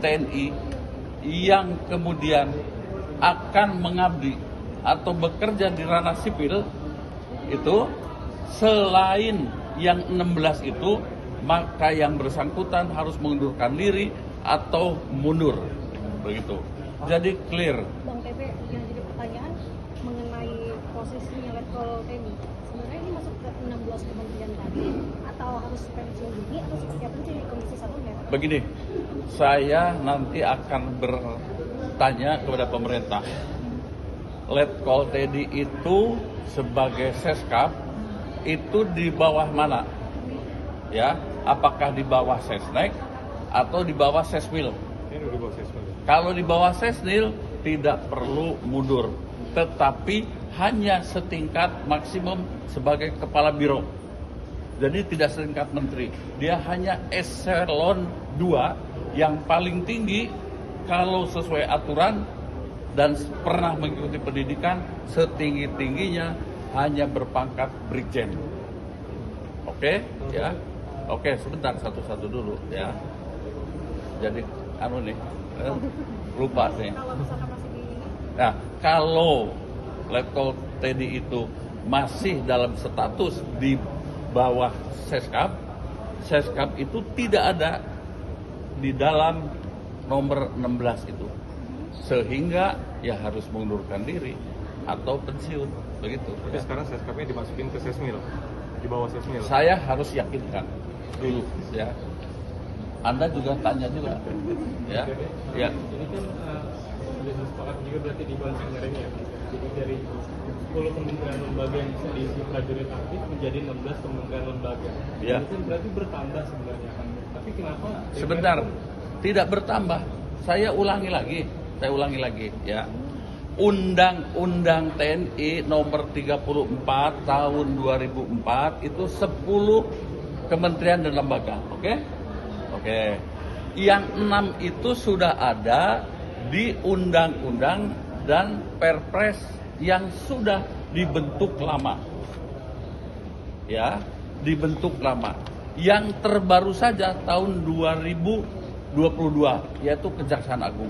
TNI yang kemudian akan mengabdi atau bekerja di ranah sipil itu selain yang 16 itu, maka yang bersangkutan harus mengundurkan diri atau mundur. Begitu. Jadi clear. Bang TB, yang jadi pertanyaan mengenai posisinya letkol TNI, sebenarnya ini masuk ke 16 kementerian tadi atau harus pensiun dini atau seperti apa sih Komisi 1? Begini, saya nanti akan bertanya kepada pemerintah. Letkol TNI itu sebagai Seskap itu di bawah mana? Ya, apakah di bawah Sesnek atau di bawah Sesmil? Kalau di bawah Sesnil tidak perlu mundur, tetapi hanya setingkat maksimum sebagai kepala biro. Jadi tidak setingkat menteri. Dia hanya eselon 2 yang paling tinggi kalau sesuai aturan dan pernah mengikuti pendidikan, setinggi-tingginya hanya berpangkat brigjen. Oke, ya. Oke, sebentar satu-satu dulu ya. Jadi lupa nih. Nah, kalau letkol TNI itu masih dalam status di bawah Seskap, Seskap itu tidak ada di dalam nomor 16 itu. Sehingga ya harus mengundurkan diri atau pensiun, begitu. Tapi ya. Sekarang Seskapnya dimasukin ke Sesmil, di bawah Sesmil. Saya harus yakinkan dulu ya. Anda juga tanya juga, ya. Ya. Ini kan sudah sepakat juga berarti di Dewan Anggaran ya. Jadi dari 10 kementerian lembaga yang bisa diisi prajurit aktif menjadi 16 kementerian lembaga. Ya. Itu berarti bertambah sebenarnya kan. Tapi kenapa? Sebentar, tidak bertambah. Saya ulangi lagi, ya. Undang-Undang TNI nomor 34 tahun 2004 itu 10 kementerian dan lembaga, oke? Oke, yang 6 itu sudah ada di undang-undang dan perpres yang sudah dibentuk lama. Ya, dibentuk lama. Yang terbaru saja tahun 2022 yaitu Kejaksaan Agung.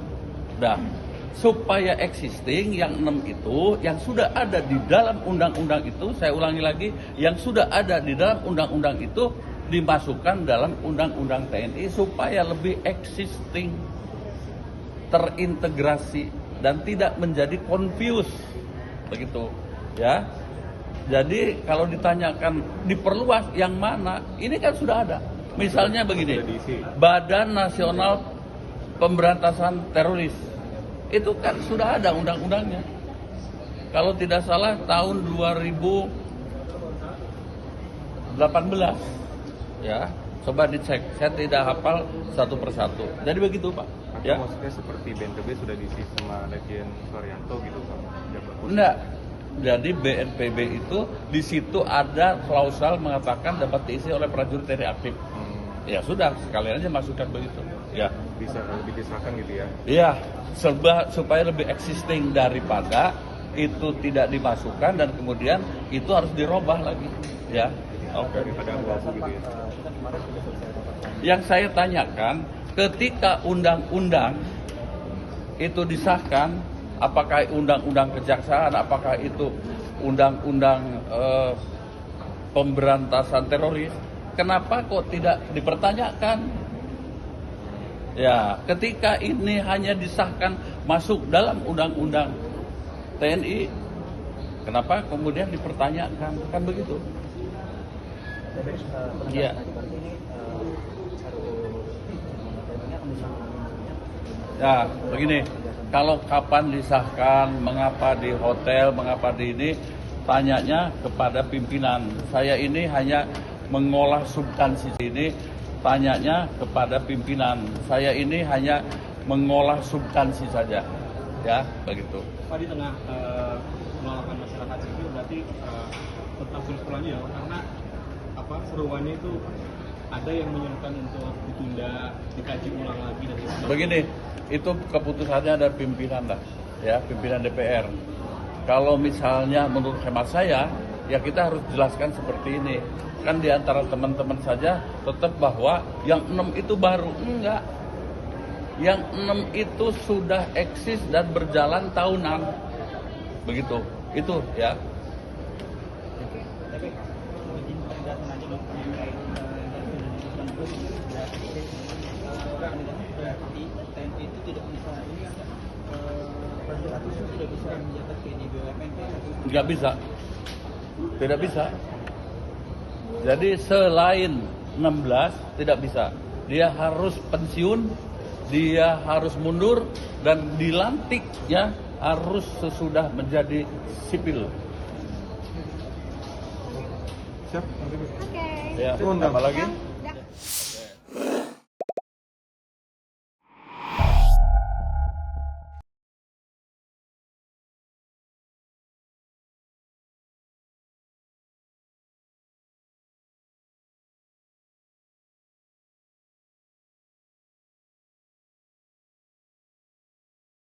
Nah, supaya existing yang 6 itu yang sudah ada di dalam undang-undang itu, saya ulangi lagi, yang sudah ada di dalam undang-undang itu dimasukkan dalam undang-undang TNI supaya lebih existing, terintegrasi dan tidak menjadi confused, begitu ya. Jadi kalau ditanyakan diperluas yang mana, ini kan sudah ada. Misalnya begini, Badan Nasional Pemberantasan Teroris itu kan sudah ada undang-undangnya. Kalau tidak salah tahun 2018. Ya, coba dicek. Saya tidak hafal satu persatu. Jadi begitu, Pak. Atau ya. Maksudnya seperti BNPB sudah diisi sama Lejen Suharyanto gitu, Pak? Enggak. Jadi BNPB itu di situ ada klausal mengatakan dapat diisi oleh prajurit TNI aktif. Ya sudah, sekalian aja masukkan begitu. Ya. Bisa lebih disahkan gitu ya? Iya, supaya lebih existing daripada itu tidak dimasukkan dan kemudian itu harus dirubah lagi. Ya. Oke. Daripada abu-abu gitu ya? Yang saya tanyakan, ketika undang-undang itu disahkan, apakah undang-undang kejaksaan, apakah itu undang-undang pemberantasan teroris, kenapa kok tidak dipertanyakan? Ya, ketika ini hanya disahkan masuk dalam undang-undang TNI, kenapa kemudian dipertanyakan? Kan begitu? Iya. Ya, begini. Kalau kapan disahkan, mengapa di hotel, mengapa di ini, tanyanya kepada pimpinan. Saya ini hanya mengolah substansi ini, tanyanya kepada pimpinan. Saya ini hanya mengolah substansi saja. Ya, begitu. Pak, di tengah penolakan masyarakat sipil berarti tetap terus berlanjut ya, karena seruannya itu ada yang menyerukan untuk ditunda, dikaji ulang lagi dan begini, itu keputusannya ada pimpinan lah, ya, pimpinan DPR. Kalau misalnya menurut hemat saya, ya kita harus jelaskan seperti ini. Kan di antara teman-teman saja tetap bahwa yang 6 itu baru, enggak. Yang 6 itu sudah eksis dan berjalan tahunan. Begitu. Itu ya. Tapi izin penjelasan aja dok terkait berarti TNI itu tidak bisa ini per 100 tidak bisa menjabat di BUMN kan? Nggak bisa. Tidak bisa. Jadi selain 16 tidak bisa. Dia harus pensiun, dia harus mundur dan dilantik ya harus sesudah menjadi sipil. Siap. Oke. Ya, apa lagi?